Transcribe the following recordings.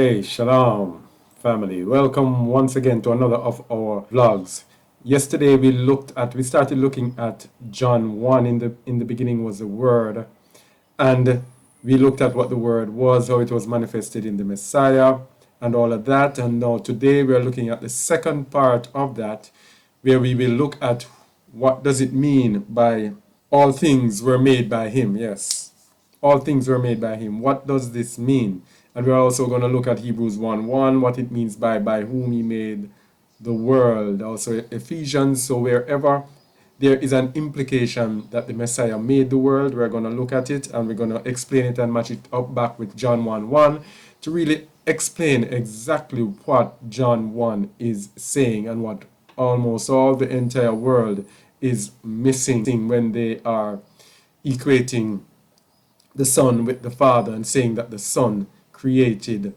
Okay, shalom, family. Welcome once again to another of our vlogs. Yesterday we started looking at John 1. In the beginning was the Word, and we looked at what the Word was, how it was manifested in the Messiah, and all of that. And now today we are looking at the second part of that, where we will look at what does it mean by all things were made by Him. Yes, all things were made by Him. What does this mean? And we're also going to look at Hebrews 1:1, what it means by whom He made the world. Also Ephesians. So wherever there is an implication that the Messiah made the world, we're going to look at it and we're going to explain it and match it up back with John 1:1 to really explain exactly what John 1 is saying and what almost all the entire world is missing when they are equating the Son with the Father and saying that the Son created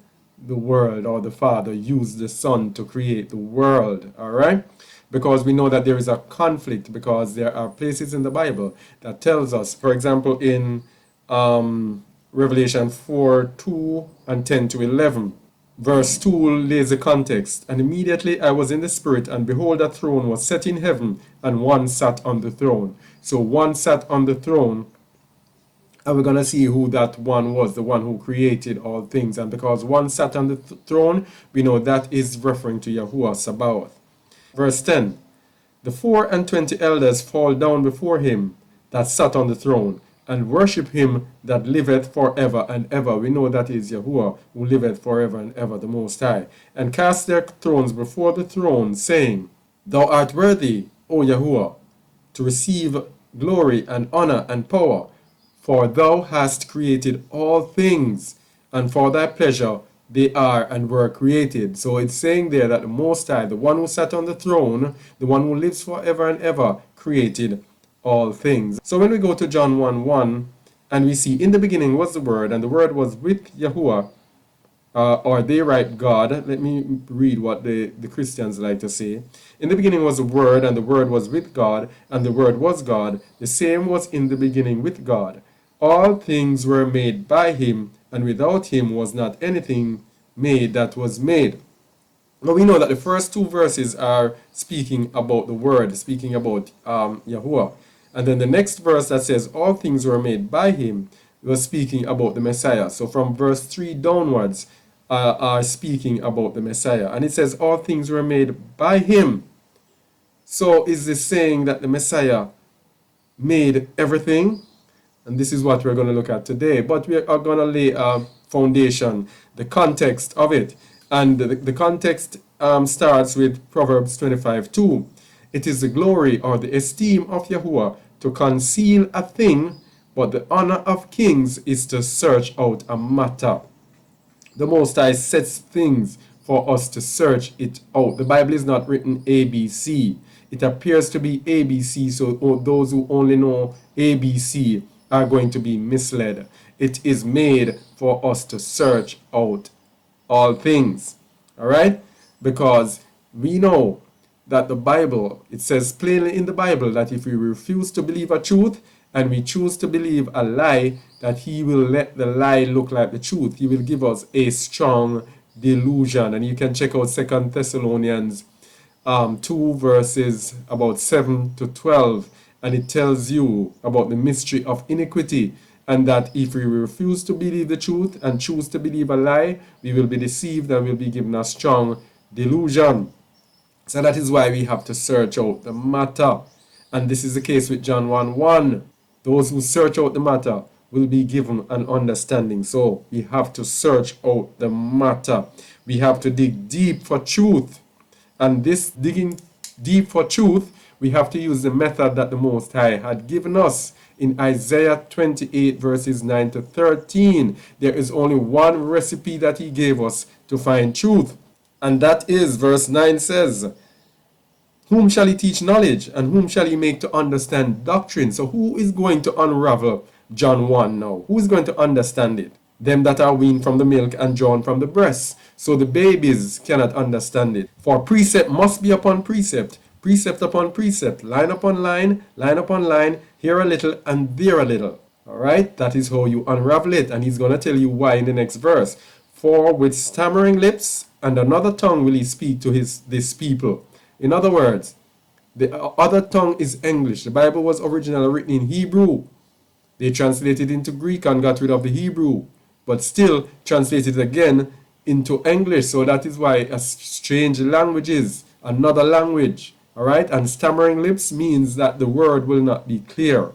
the world, or the Father used the Son to create the world. All right, because we know that there is a conflict, because there are places in the Bible that tells us, for example, in Revelation 4:2 and 10 to 11. Verse 2 lays the context. And immediately I was in the Spirit, and behold, a throne was set in heaven, and one sat on the throne. So one sat on the throne, and we're going to see who that one was, the one who created all things. And because one sat on the throne, we know that is referring to Yahuwah Sabaoth. Verse 10, the 24 elders fall down before him that sat on the throne, and worship him that liveth forever and ever. We know that is Yahuwah, who liveth forever and ever, the Most High. And cast their thrones before the throne, saying, Thou art worthy, O Yahuwah, to receive glory and honor and power, for thou hast created all things, and for thy pleasure they are and were created. So it's saying there that the Most High, the one who sat on the throne, the one who lives forever and ever, created all things. So when we go to John 1:1, and we see in the beginning was the Word, and the Word was with Yahuwah, or they write God. Let me read what the Christians like to say. In the beginning was the Word, and the Word was with God, and the Word was God. The same was in the beginning with God. All things were made by him, and without him was not anything made that was made. Now we know that the first two verses are speaking about the Word, speaking about Yahuwah. And then the next verse that says all things were made by him was speaking about the Messiah. So from verse 3 downwards are speaking about the Messiah. And it says all things were made by him. So is this saying that the Messiah made everything? And this is what we're going to look at today. But we are going to lay a foundation, the context of it. And the context starts with Proverbs 25:2. It is the glory or the esteem of Yahuwah to conceal a thing, but the honor of kings is to search out a matter. The Most High sets things for us to search it out. The Bible is not written ABC. It appears to be ABC, so those who only know ABC are going to be misled. It is made for us to search out all things. All right? Because we know that the Bible, it says plainly in the Bible that if we refuse to believe a truth and we choose to believe a lie, that he will let the lie look like the truth. He will give us a strong delusion. And you can check out 2 Thessalonians 2 verses about 7 to 12. And it tells you about the mystery of iniquity, and that if we refuse to believe the truth and choose to believe a lie, we will be deceived and will be given a strong delusion. So that is why we have to search out the matter. And this is the case with John 1:1. Those who search out the matter will be given an understanding. So we have to search out the matter. We have to dig deep for truth. And this digging deep for truth, we have to use the method that the Most High had given us. In Isaiah 28 verses 9 to 13, there is only one recipe that he gave us to find truth. And that is, verse 9 says, whom shall he teach knowledge, and whom shall he make to understand doctrine? So who is going to unravel John 1 now? Who is going to understand it? Them that are weaned from the milk and drawn from the breast. So the babies cannot understand it. For precept must be upon precept, precept upon precept, line upon line upon line, here a little and there a little. All right, that is how you unravel it. And he's going to tell you why in the next verse. For with stammering lips and another tongue will he speak to this people. In other words, the other tongue is English. The Bible was originally written in Hebrew. They translated into Greek and got rid of the Hebrew, but still translated again into English. So that is why a strange language is another language. All right, and stammering lips means that the word will not be clear.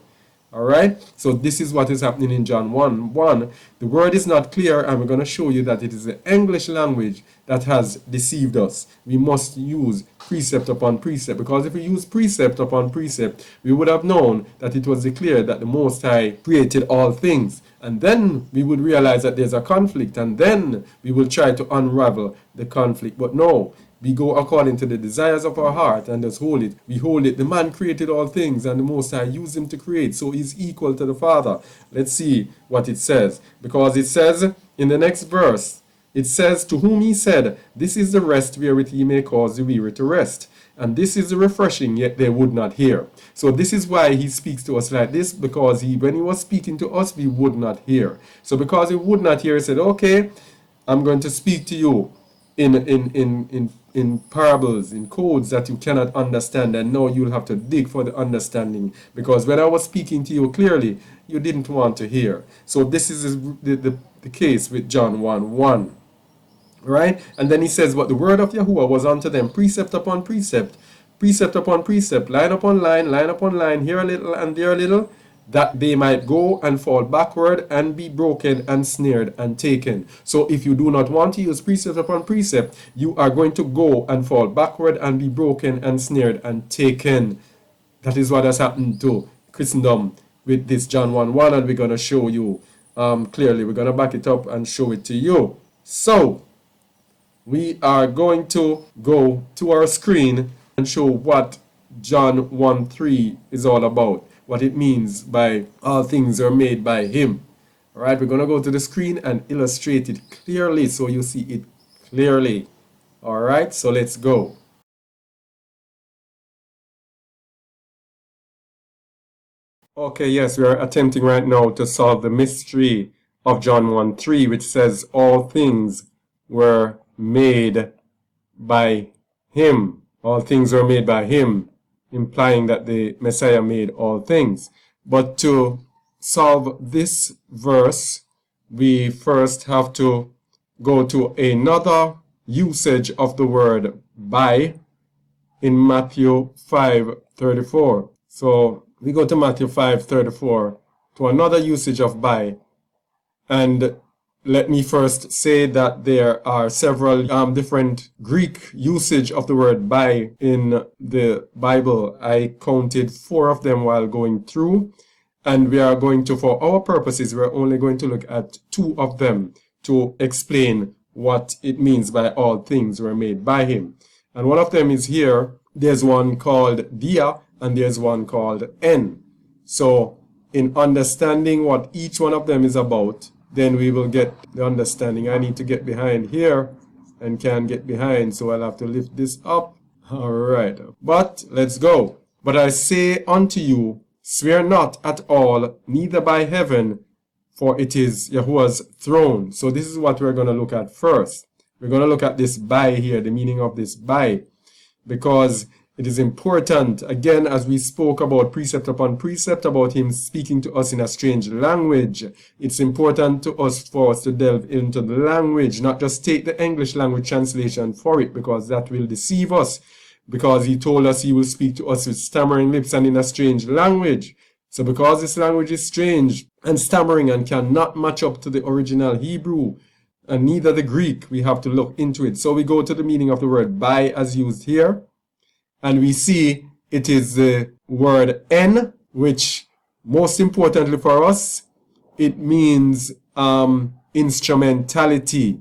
All right, so this is what is happening in John 1:1. The word is not clear, and we're going to show you that it is the English language that has deceived us. We must use precept upon precept, because if we use precept upon precept, we would have known that it was declared that the Most High created all things. And then we would realize that there's a conflict, and then we will try to unravel the conflict. But no, we go according to the desires of our heart and just hold it. We hold it. The man created all things, and the Most High used him to create, so he's equal to the Father. Let's see what it says. Because it says in the next verse, it says, to whom he said, this is the rest wherewith he may cause the weary to rest. And this is the refreshing, yet they would not hear. So this is why he speaks to us like this, because when he was speaking to us, we would not hear. So because he would not hear, he said, okay, I'm going to speak to you in parables, in codes that you cannot understand, and now you'll have to dig for the understanding, because when I was speaking to you clearly, you didn't want to hear. So this is the case with John 1:1. Right? And then he says, but the word of Yahuwah was unto them precept upon precept, precept upon precept, line upon line, here a little and there a little, that they might go and fall backward and be broken and snared and taken. So if you do not want to use precept upon precept, you are going to go and fall backward and be broken and snared and taken. That is what has happened to Christendom with this John 1:1, and we're going to show you clearly. We're going to back it up and show it to you. So we are going to go to our screen and show what John 1:3 is all about, what it means by all things are made by him. All right, we're going to go to the screen and illustrate it clearly so you see it clearly. All right, so let's go. Okay, yes, we are attempting right now to solve the mystery of John 1:3, which says all things were made by him. All things were made by him, implying that the Messiah made all things. But to solve this verse, we first have to go to another usage of the word by in Matthew 5:34. So we go to Matthew 5:34 to another usage of by, and let me first say that there are several different Greek usage of the word by in the Bible. I counted 4 of them while going through, and we are going to, for our purposes, we're only going to look at 2 of them to explain what it means by all things were made by him. And one of them is here. There's one called dia and there's one called en. So in understanding what each one of them is about, then we will get the understanding. I need to get behind here and can't get behind, so I'll have to lift this up. All right, but let's go. But I say unto you, swear not at all, neither by heaven, for it is Yahuwah's throne. So this is what we're going to look at first. We're going to look at this by here, the meaning of this by, because it is important, again, as we spoke about precept upon precept, about him speaking to us in a strange language. It's important to us for us to delve into the language, not just take the English language translation for it, because that will deceive us, because he told us he will speak to us with stammering lips and in a strange language. So because this language is strange and stammering and cannot match up to the original Hebrew, and neither the Greek, we have to look into it. So we go to the meaning of the word by as used here. And we see it is the word en, which most importantly for us, it means instrumentality,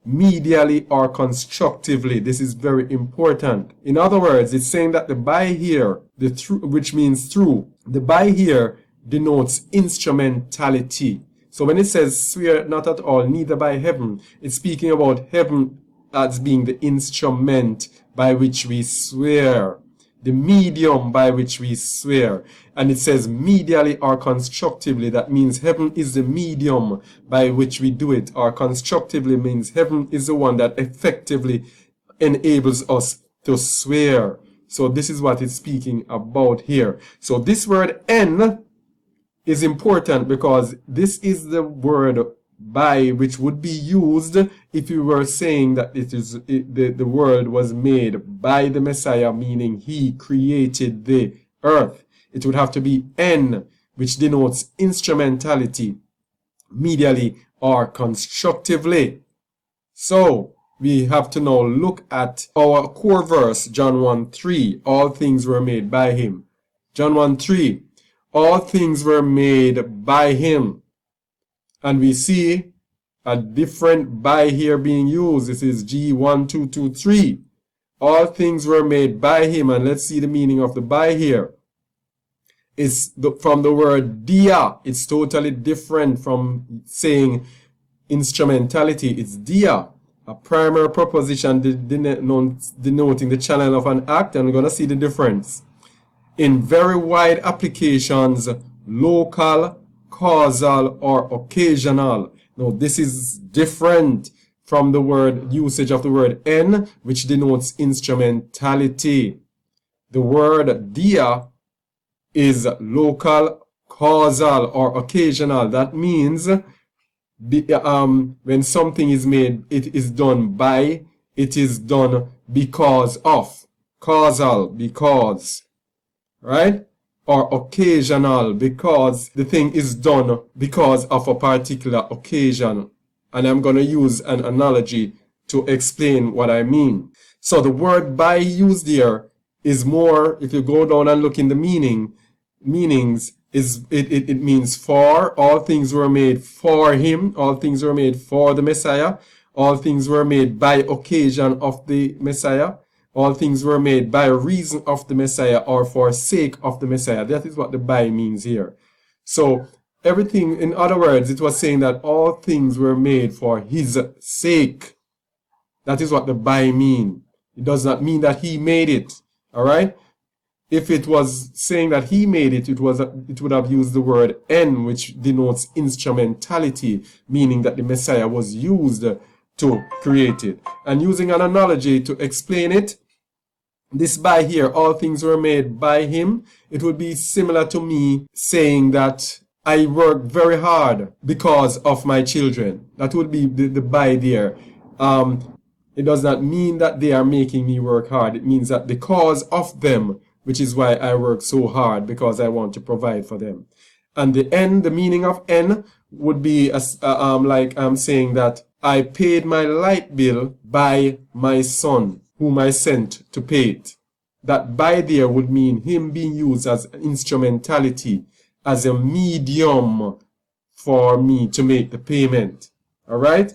medially or constructively. This is very important. In other words, it's saying that the by here, the through, which means through, the by here denotes instrumentality. So when it says swear not at all, neither by heaven, it's speaking about heaven as being the instrument by which we swear. the medium by which we swear. And it says medially or constructively. That means heaven is the medium by which we do it. Or constructively means heaven is the one that effectively enables us to swear. So this is what it's speaking about here. So this word en is important because this is the word by which would be used if you were saying that the world was made by the Messiah, meaning he created the earth. It would have to be en, which denotes instrumentality, medially or constructively. So we have to now look at our core verse, John 1:3. All things were made by him. John 1:3. All things were made by him. And we see a different by here being used. This is G1223. All things were made by him. And let's see the meaning of the by here. It's from the word dia. It's totally different from saying instrumentality. It's dia, a primary proposition denoting the channel of an act. And we're going to see the difference. In very wide applications, local, causal, or occasional. Now, this is different from the word usage of the word en, which denotes instrumentality. The word dia is local, causal, or occasional. That means when something is made, it is done by, it is done because of. Causal, because. Right? Or occasional, because the thing is done because of a particular occasion. And I'm going to use an analogy to explain what I mean. So the word by used here is more, if you go down and look in the meanings, it means for. All things were made for him. All things were made for the Messiah. All things were made by occasion of the Messiah. All things were made by reason of the Messiah or for sake of the Messiah. That is what the by means here. So everything, in other words, it was saying that all things were made for his sake. That is what the by mean. It does not mean that he made it. All right? If it was saying that he made it, it would have used the word en, which denotes instrumentality, meaning that the Messiah was used to create it. And using an analogy to explain it, this by here, all things were made by him, it would be similar to me saying that I work very hard because of my children. That would be the by there. It does not mean that they are making me work hard. It means that because of them, which is why I work so hard, because I want to provide for them. And the en, the meaning of en would be like I'm saying that I paid my light bill by my son, whom I sent to pay it. That by there would mean him being used as instrumentality, as a medium for me to make the payment. All right?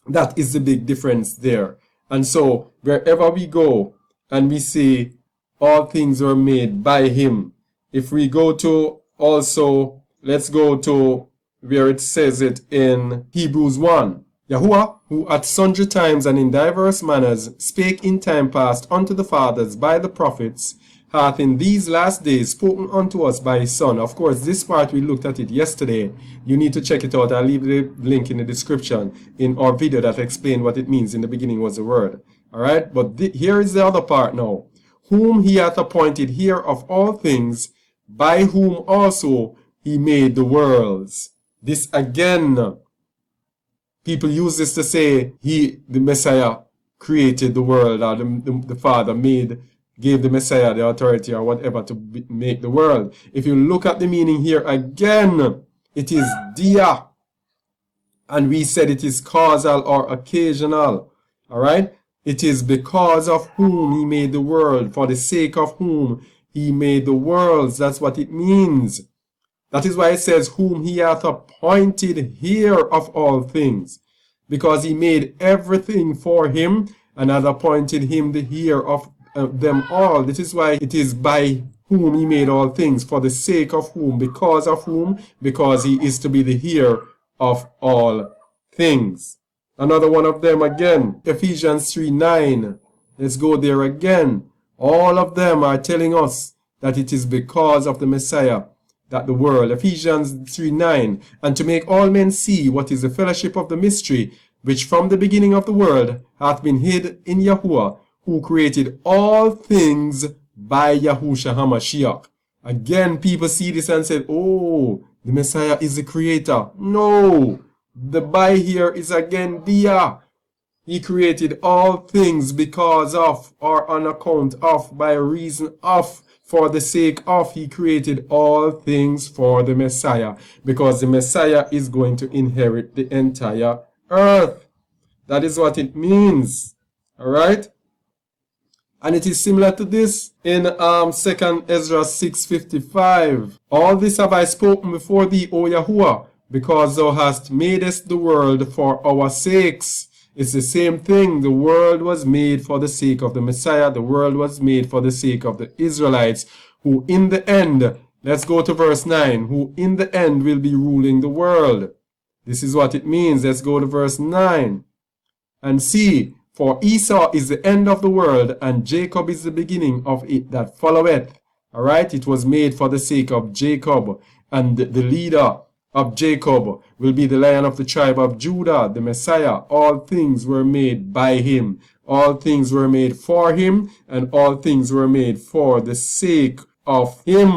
That is the big difference there. And so wherever we go and we say all things were made by him, if we go to also, let's go to where it says it in Hebrews 1. Yahuwah, who at sundry times and in diverse manners spake in time past unto the fathers by the prophets, hath in these last days spoken unto us by his Son. Of course, this part we looked at it yesterday. You need to check it out. I'll leave the link in the description in our video that explained what it means. In the beginning was the word. Alright, but here is the other part now. Whom he hath appointed heir of all things, by whom also he made the worlds. This again, people use this to say the Messiah created the world, or the Father gave the Messiah the authority or whatever to make the world. If you look at the meaning here again, it is dia. And we said it is causal or occasional. Alright? It is because of whom he made the world, for the sake of whom he made the worlds. That's what it means. That is why it says, whom he hath appointed heir of all things. Because he made everything for him, and hath appointed him the heir of them all. This is why it is by whom he made all things, for the sake of whom, because of whom, because he is to be the heir of all things. Another one of them again, Ephesians 3:9. Let's go there again. All of them are telling us that it is because of the Messiah that the world, Ephesians 3:9, and to make all men see what is the fellowship of the mystery, which from the beginning of the world hath been hid in Yahuwah, who created all things by Yahusha HaMashiach. Again, people see this and say, oh, the Messiah is the creator. No, the by here is again dia. He created all things because of, or on account of, by reason of, for the sake of. He created all things for the Messiah, because the Messiah is going to inherit the entire earth. That is what it means. All right? And it is similar to this in 2 Ezra 6:55. All this have I spoken before thee, O Yahuwah, because thou hast madest the world for our sakes. It's the same thing. The world was made for the sake of the Messiah. The world was made for the sake of the Israelites, who in the end, let's go to verse 9, who in the end will be ruling the world. This is what it means. Let's go to verse 9. And see, for Esau is the end of the world, and Jacob is the beginning of it that followeth. All right, it was made for the sake of Jacob, and the leader of Jacob will be the Lion of the tribe of Judah, the Messiah. All things were made by him. All things were made for him, and all things were made for the sake of him.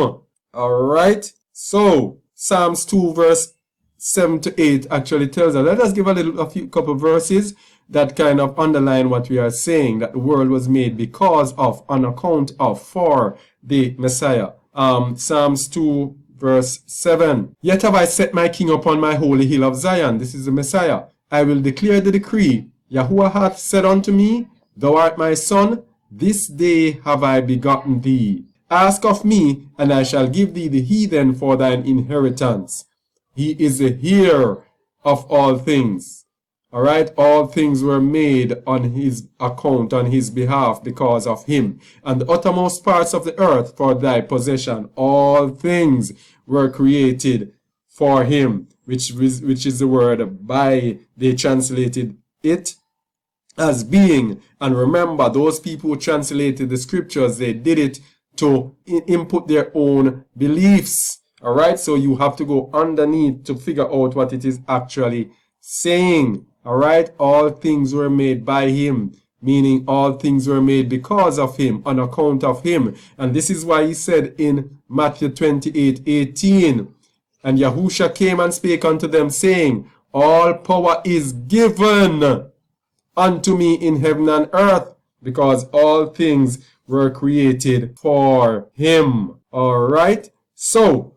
All right, so Psalms 2 verse 7 to 8 actually tells us. Let us give a couple verses that kind of underline what we are saying, that the world was made because of, on account of, for the Messiah. Psalms 2 verse 7. Yet have I set my king upon my holy hill of Zion. This is the Messiah. I will declare the decree. Yahuwah hath said unto me, Thou art my son, this day have I begotten thee. Ask of me, and I shall give thee the heathen for thine inheritance. He is the heir of all things. All right, all things were made on his account, on his behalf, because of him. And the uttermost parts of the earth for thy possession. All things were created for him, which is the word by. They translated it as being. And remember, those people who translated the scriptures, they did it to input their own beliefs. All right, so you have to go underneath to figure out what it is actually saying. All right, all things were made by him, meaning all things were made because of him, on account of him. And this is why he said in Matthew 28:18, and Yahusha came and spake unto them, saying, All power is given unto me in heaven and earth, because all things were created for him. All right, so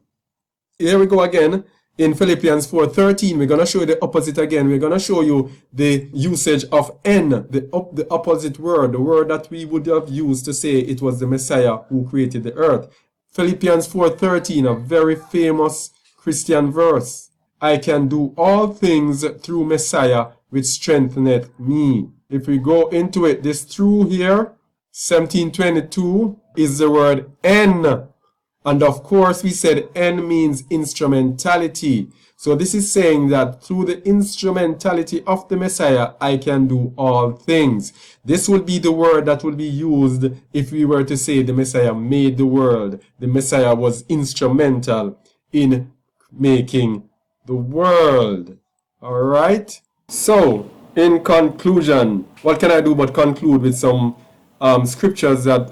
here we go again. In Philippians 4:13, we're going to show you the opposite again. We're going to show you the usage of N, the opposite word, the word that we would have used to say it was the Messiah who created the earth. Philippians 4:13, a very famous Christian verse. I can do all things through Messiah, which strengtheneth me. If we go into it, this through here, 1722, is the word N. And of course, we said N means instrumentality. So this is saying that through the instrumentality of the Messiah, I can do all things. This would be the word that would be used if we were to say the Messiah made the world. The Messiah was instrumental in making the world. All right? So, in conclusion, what can I do but conclude with some scriptures that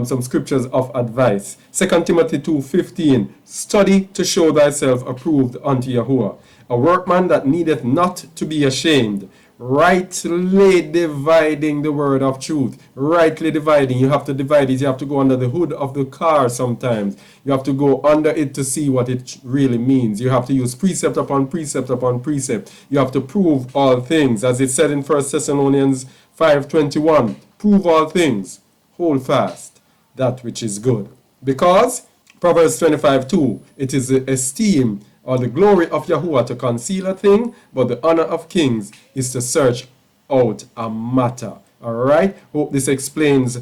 some scriptures of advice. 2 Timothy 2:15, study to show thyself approved unto Yahuwah, a workman that needeth not to be ashamed, rightly dividing the word of truth. Rightly dividing, you have to divide it. You have to go under the hood of the car sometimes. You have to go under it to see what it really means. You have to use precept upon precept upon precept. You have to prove all things, as it said in 1 Thessalonians 5:21. Prove all things, hold fast that which is good. Because Proverbs 25:2, it is the esteem or the glory of Yahuwah to conceal a thing, but the honor of kings is to search out a matter. All right, hope this explains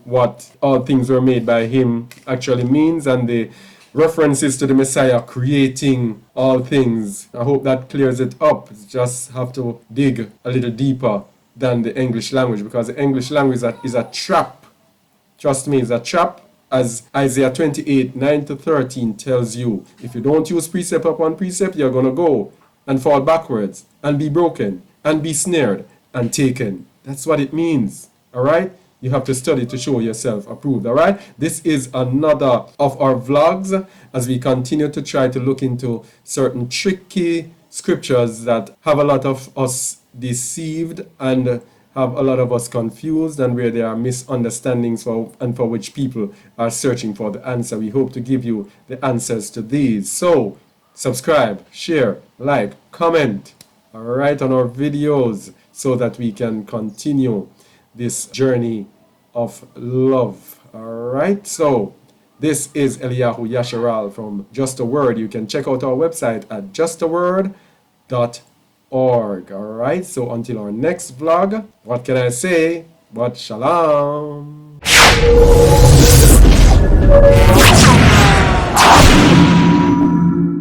what all things were made by him actually means, and the references to the Messiah creating all things. I hope that clears it up. Just have to dig a little deeper than the English language, because the English language is a trap. Trust me, it's a trap. As Isaiah 28, 9 to 13 tells you, if you don't use precept upon precept, you're going to go and fall backwards and be broken and be snared and taken. That's what it means. All right? You have to study to show yourself approved. All right? This is another of our vlogs as we continue to try to look into certain tricky scriptures that have a lot of us deceived and have a lot of us confused, and where there are misunderstandings and for which people are searching for the answer. We hope to give you the answers to these. So subscribe, share, like, comment, all right, on our videos so that we can continue this journey of love. All right, so this is Eliyahu Yasharal from Just a Word. You can check out our website at justaword.org. All right, so until our next vlog, what can I say but shalom.